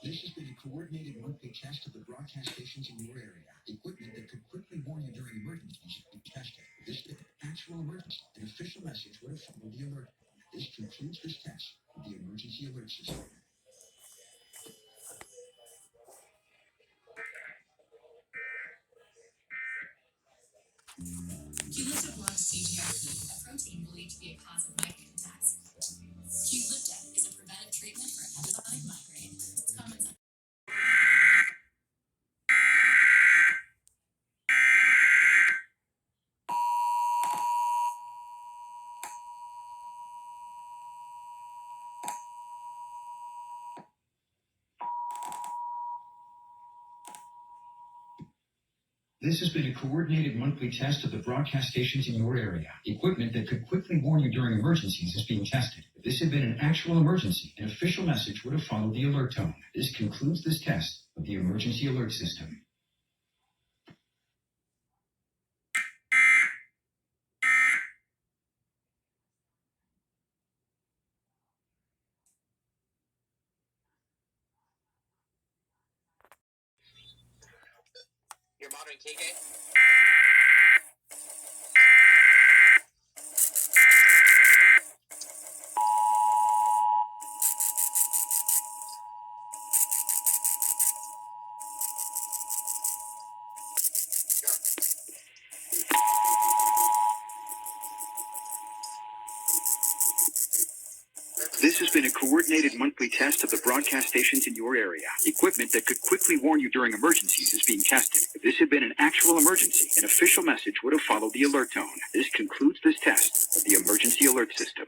This has been a coordinated monthly test of the broadcast stations in your area. Equipment that could quickly warn you during emergencies should be tested. This is an actual emergency. An official message would have followed the alert. This concludes this test of the emergency alert system. Qlipta blocks CGRP, a protein believed to be a cause of migraine attacks. Qlipta is a preventive treatment for episodic migraine. Common sense. This has been a coordinated monthly test of the broadcast stations in your area. Equipment that could quickly warn you during emergencies is being tested. If this had been an actual emergency, an official message would have followed the alert tone. This concludes this test of the emergency alert system. Your modern KJ? This has been a coordinated monthly test of the broadcast stations in your area. Equipment that could quickly warn you during emergencies is being tested. If this had been an actual emergency, an official message would have followed the alert tone. This concludes this test of the emergency alert system.